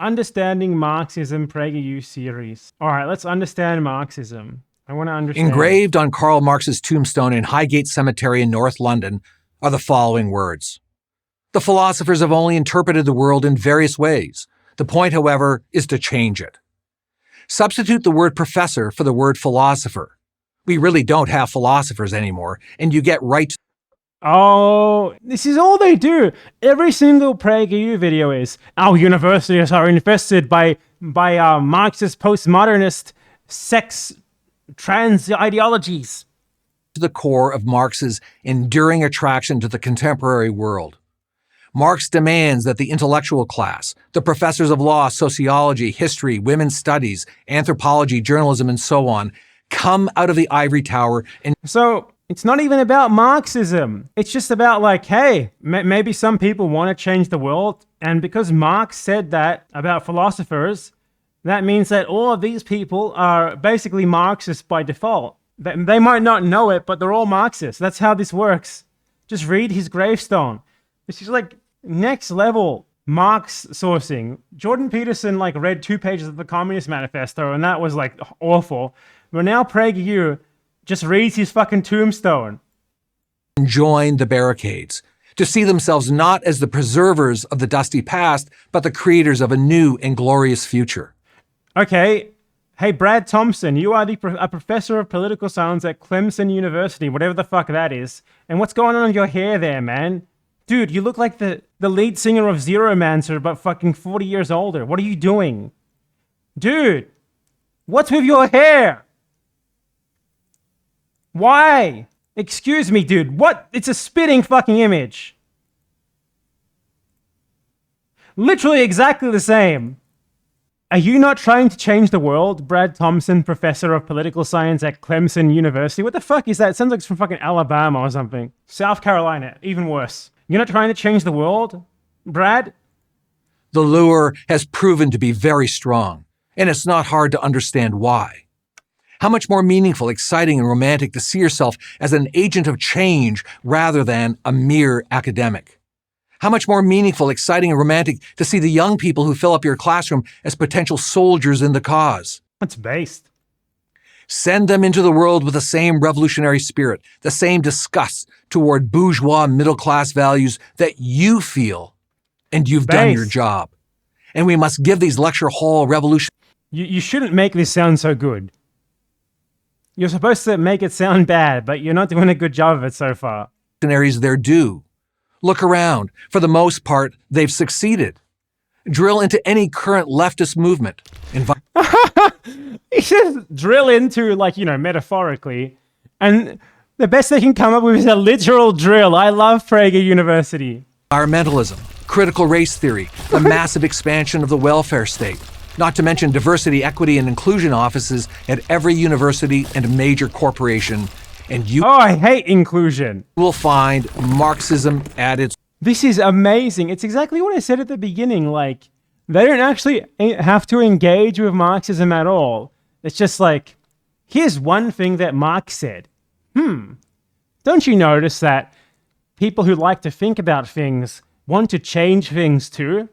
Understanding Marxism PragerU series. All right, let's understand Marxism. I want to understand. Engraved on Karl Marx's tombstone in Highgate Cemetery in North London are the following words. The philosophers have only interpreted the world in various ways. The point, however, is to change it. Substitute the word professor for the word philosopher. We really don't have philosophers anymore, and you get right to... Oh, this is all they do. Every single PragerU video is, our universities are infested by Marxist, postmodernist, sex, trans ideologies. To the core of Marx's enduring attraction to the contemporary world. Marx demands that the intellectual class, the professors of law, sociology, history, women's studies, anthropology, journalism, and so on, come out of the ivory tower and... So it's not even about Marxism. It's just about like, hey, maybe some people want to change the world. And because Marx said that about philosophers, that means that all of these people are basically Marxists by default. They might not know it, but they're all Marxists. That's how this works. Just read his gravestone. This is like next level Marx sourcing. Jordan Peterson like read 2 pages of the Communist Manifesto, and that was like awful. But now PragerU just reads his fucking tombstone. Join the barricades, to see themselves not as the preservers of the dusty past, but the creators of a new and glorious future. Okay, hey Brad Thompson, you are a professor of political science at Clemson University, whatever the fuck that is. And what's going on with your hair there, man? Dude, you look like the lead singer of Zeromancer, but fucking 40 years older. What are you doing? Dude, what's with your hair? Why? Excuse me, dude. What? It's a spitting fucking image. Literally exactly the same. Are you not trying to change the world, Brad Thompson, professor of political science at Clemson University? What the fuck is that? It sounds like it's from fucking Alabama or something. South Carolina, even worse. You're not trying to change the world, Brad? The lure has proven to be very strong, and it's not hard to understand why. How much more meaningful, exciting, and romantic to see yourself as an agent of change rather than a mere academic. How much more meaningful, exciting, and romantic to see the young people who fill up your classroom as potential soldiers in the cause. That's based. Send them into the world with the same revolutionary spirit, the same disgust toward bourgeois middle-class values that you feel, and you've done your job. And we must give these lecture hall revolution... You shouldn't make this sound so good. You're supposed to make it sound bad, but you're not doing a good job of it so far. Their due. Look around. For the most part, they've succeeded. Drill into any current leftist movement. He says drill into, like, you know, metaphorically. And the best they can come up with is a literal drill. I love Prager University. Environmentalism, critical race theory, the massive expansion of the welfare state. Not to mention diversity, equity, and inclusion offices at every university and major corporation. And you... Oh, I hate inclusion. ...will find Marxism at its... This is amazing. It's exactly what I said at the beginning. Like, they don't actually have to engage with Marxism at all. It's just like, here's one thing that Marx said. Don't you notice that people who like to think about things want to change things too?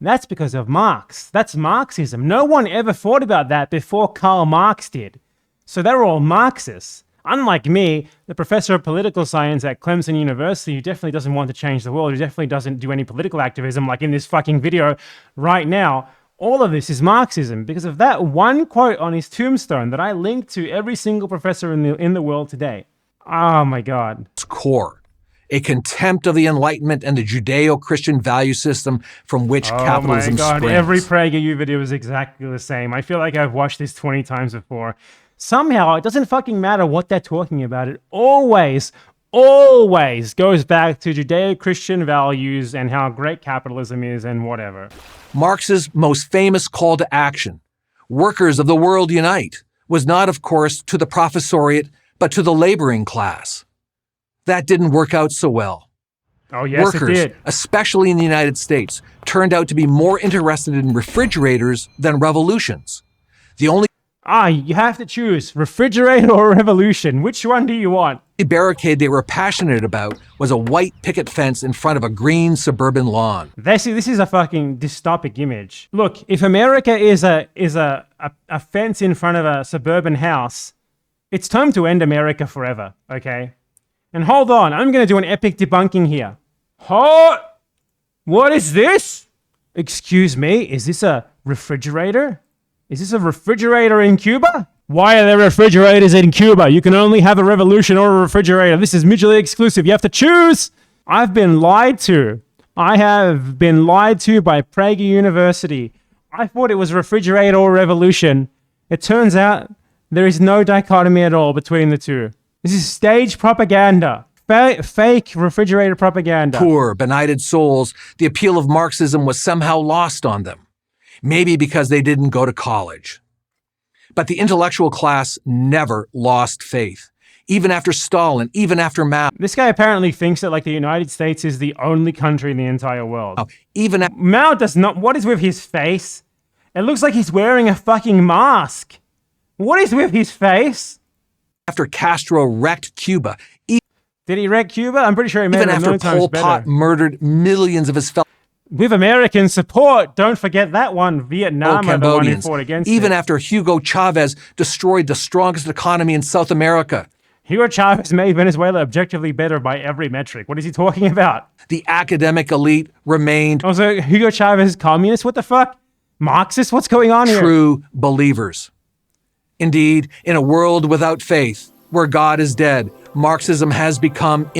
That's because of Marx. That's Marxism. No one ever thought about that before Karl Marx did. So they're all Marxists. Unlike me, the professor of political science at Clemson University, who definitely doesn't want to change the world, who definitely doesn't do any political activism like in this fucking video right now, all of this is Marxism because of that one quote on his tombstone that I linked to every single professor in the world today. Oh my God. Core. A contempt of the Enlightenment and the Judeo-Christian value system from which capitalism springs. Oh my God, every PragerU video is exactly the same. I feel like I've watched this 20 times before. Somehow, it doesn't fucking matter what they're talking about. It always goes back to Judeo-Christian values and how great capitalism is and whatever. Marx's most famous call to action, workers of the world unite, was not, of course, to the professoriate, but to the laboring class. That didn't work out so well. Oh, yes, Workers, it did. especially in the United States, turned out to be more interested in refrigerators than revolutions. The only... You have to choose refrigerator or revolution. Which one do you want? The barricade they were passionate about was a white picket fence in front of a green suburban lawn. This is a fucking dystopic image. Look, if America is a fence in front of a suburban house, it's time to end America forever, okay? And hold on, I'm going to do an epic debunking here. What is this? Excuse me, is this a refrigerator? Is this a refrigerator in Cuba? Why are there refrigerators in Cuba? You can only have a revolution or a refrigerator. This is mutually exclusive. You have to choose. I've been lied to. I have been lied to by Prager University. I thought it was refrigerator or revolution. It turns out there is no dichotomy at all between the two. This is stage propaganda. Fake refrigerator propaganda. Poor, benighted souls, the appeal of Marxism was somehow lost on them. Maybe because they didn't go to college. But the intellectual class never lost faith. Even after Stalin, even after Mao. This guy apparently thinks that like the United States is the only country in the entire world. Mao does not. What is with his face? It looks like he's wearing a fucking mask. What is with his face? After Castro wrecked Cuba. Did he wreck Cuba? I'm pretty sure he made it a million times Pol better. Pot murdered millions of his fellow. With American support, don't forget that one. Vietnam are the one who fought against Even it. after Hugo Chavez destroyed the strongest economy in South America. Hugo Chavez made Venezuela objectively better by every metric. What is he talking about? The academic elite remained Also, Hugo Chavez is communist? What the fuck? Marxist? What's going on here? true believers. Indeed, in a world without faith, where God is dead, Marxism has become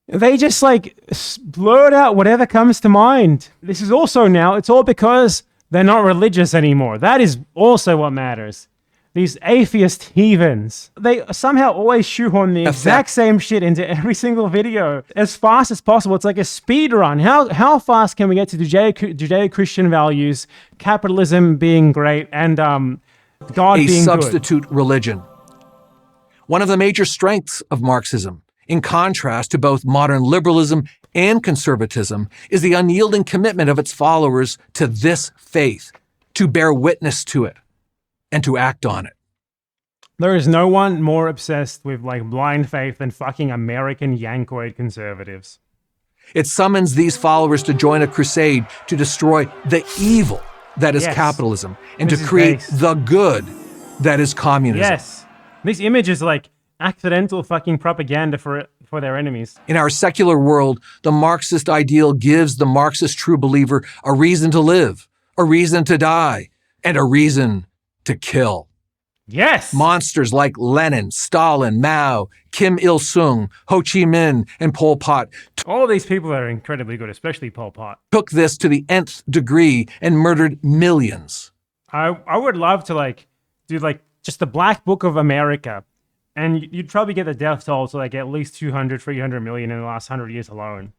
They just like blurt out whatever comes to mind. This is also now, it's all because they're not religious anymore. That is also what matters. These atheist heathens, they somehow always shoehorn the exact same shit into every single video as fast as possible. It's like a speed run. How fast can we get to Judeo-Christian values, capitalism being great, and God being good? substitute religion. One of the major strengths of Marxism, in contrast to both modern liberalism and conservatism, is the unyielding commitment of its followers to this faith, to bear witness to it, and to act on it. There is no one more obsessed with like blind faith than fucking American Yankoid conservatives. It summons these followers to join a crusade to destroy the evil that is capitalism and to create the good that is communism. Yes. This image is like accidental fucking propaganda for their enemies. In our secular world, the Marxist ideal gives the Marxist true believer a reason to live, a reason to die, and a reason to kill. Yes! Monsters like Lenin, Stalin, Mao, Kim Il-sung, Ho Chi Minh, and Pol Pot all these people are incredibly good, especially Pol Pot. Took this to the nth degree and murdered millions. I would love to like do like just the Black Book of America, and you'd probably get the death toll to like at least 200, 300 million in the last 100 years alone.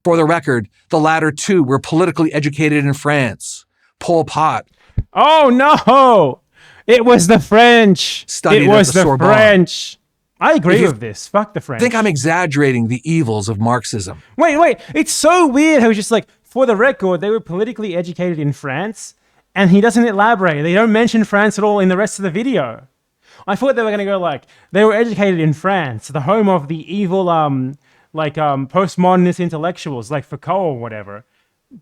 For the record, the latter two were politically educated in France. Pol Pot. Oh no! It was the French. Studied it was at the the Sorbonne. French. I agree with this. Fuck the French. I think I'm exaggerating the evils of Marxism. Wait. It's so weird how he's just like, for the record, they were politically educated in France, and he doesn't elaborate. They don't mention France at all in the rest of the video. I thought they were going to go like, they were educated in France, the home of the evil, postmodernist intellectuals like Foucault or whatever.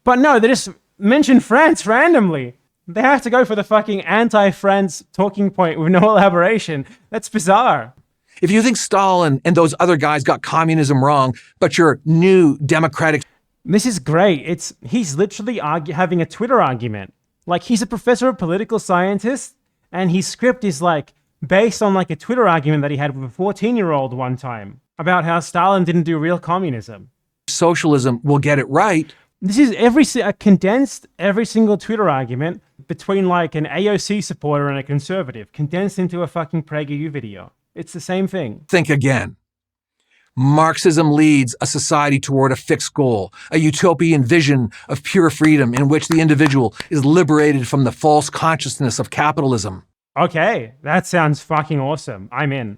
But no, they just mention France randomly. They have to go for the fucking anti-France talking point with no elaboration. That's bizarre. If you think Stalin and those other guys got communism wrong, but your new democratic... This is great. He's literally having a Twitter argument. Like, he's a professor of political scientist, and his script is like based on like a Twitter argument that he had with a 14-year-old one time about how Stalin didn't do real communism. Socialism will get it right. This is condensed every single Twitter argument between like an AOC supporter and a conservative, condensed into a fucking PragerU video. It's the same thing. Think again. Marxism leads a society toward a fixed goal, a utopian vision of pure freedom in which the individual is liberated from the false consciousness of capitalism. Okay, that sounds fucking awesome. I'm in.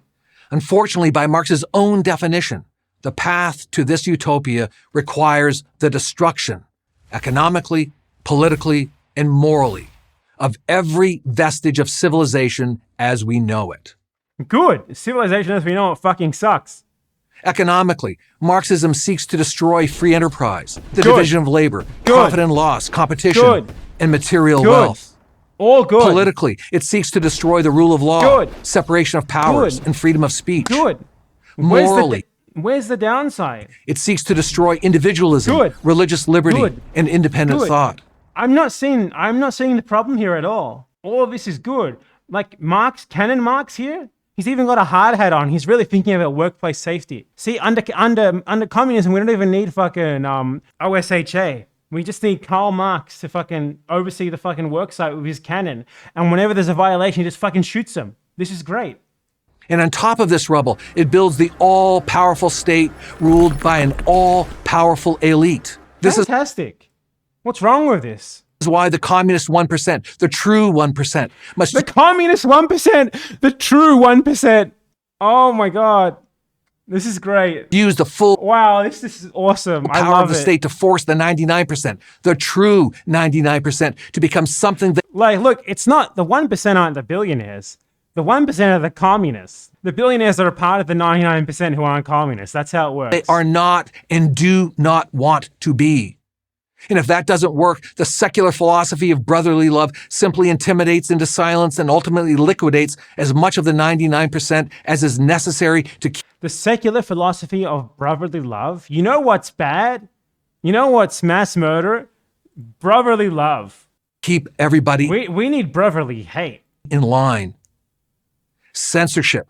Unfortunately, by Marx's own definition, the path to this utopia requires the destruction, economically, politically, and morally, of every vestige of civilization as we know it. Good. Civilization as we know it fucking sucks. Economically, Marxism seeks to destroy free enterprise, the Good. division of labor, Good. profit and loss, competition, Good. and material Good. wealth. All good. Politically, it seeks to destroy the rule of law, Good. separation of powers, Good. and freedom of speech. Good. Morally, Where's the downside? it seeks to destroy individualism, Good. religious liberty, Good. and independent Good. thought. I'm not seeing the problem here at all. All of this is good. Like Canon Marx here, he's even got a hard hat on. He's really thinking about workplace safety. See, under communism, we don't even need fucking OSHA. We just need Karl Marx to fucking oversee the fucking worksite with his cannon. And whenever there's a violation, he just fucking shoots them. This is great. And on top of this rubble, it builds the all-powerful state ruled by an all-powerful elite. This is Fantastic. What's wrong with this? why the communist 1%, the true 1%, must The communist 1%, the true 1%. Oh my God. This is great. use the full Wow, this is awesome. I power love of the it. state to force the 99%, the true 99%, to become something that Like, look, it's not, the 1% aren't the billionaires. The 1% are the communists. The billionaires are a part of the 99% who aren't communists. That's how it works. they are not and do not want to be. And if that doesn't work, the secular philosophy of brotherly love simply intimidates into silence and ultimately liquidates as much of the 99% as is necessary to keep The secular philosophy of brotherly love. You know what's bad? You know what's mass murder? Brotherly love. everybody We need brotherly hate. in line. Censorship,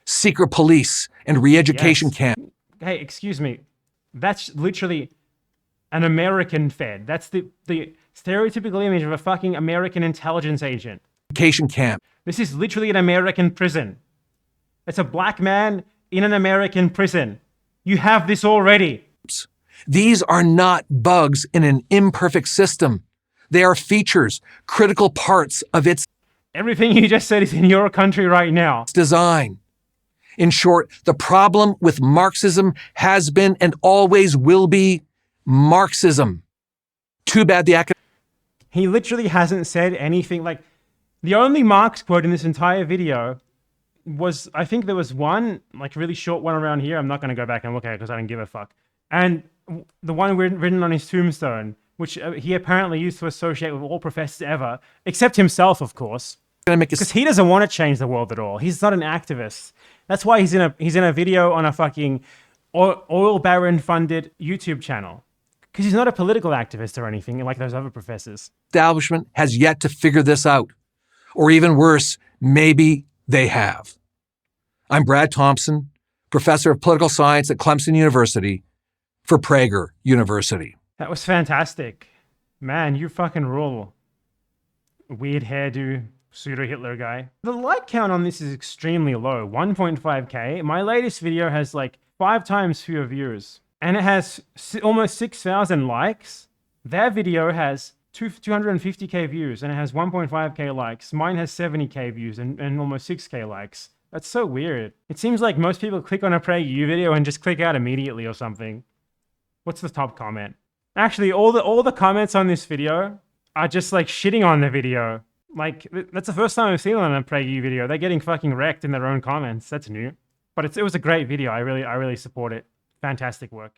secret police, and re-education Yes. camp. Hey, excuse me. That's literally an American Fed. That's the stereotypical image of a fucking American intelligence agent. Education camp. This is literally an American prison. It's a black man in an American prison. You have this already. These are not bugs in an imperfect system. They are features, critical parts of its Everything you just said is in your country right now. design. In short, the problem with Marxism has been and always will be Marxism. Too bad the academic He literally hasn't said anything. Like, the only Marx quote in this entire video was, I think there was one, like, really short one around here. I'm not going to go back and look at it because I don't give a fuck. And the one written on his tombstone, which he apparently used to associate with all professors ever, except himself, of course. Because he doesn't want to change the world at all. He's not an activist. That's why he's in a video on a fucking oil baron funded YouTube channel. Because he's not a political activist or anything like those other professors. establishment has yet to figure this out. Or even worse, maybe they have. I'm Brad Thompson, professor of political science at Clemson University for Prager University. That was fantastic. Man, you fucking rule. Weird hairdo, pseudo-Hitler guy. The like count on this is extremely low, 1.5k. My latest video has like 5 times fewer views. And it has almost 6,000 likes. Their video has 250k views and it has 1.5k likes. Mine has 70k views and almost 6k likes. That's so weird. It seems like most people click on a PragerU video and just click out immediately or something. What's the top comment? Actually, all the comments on this video are just like shitting on the video. Like, that's the first time I've seen it on a PragerU video. They're getting fucking wrecked in their own comments. That's new. But it was a great video. I really support it. Fantastic work.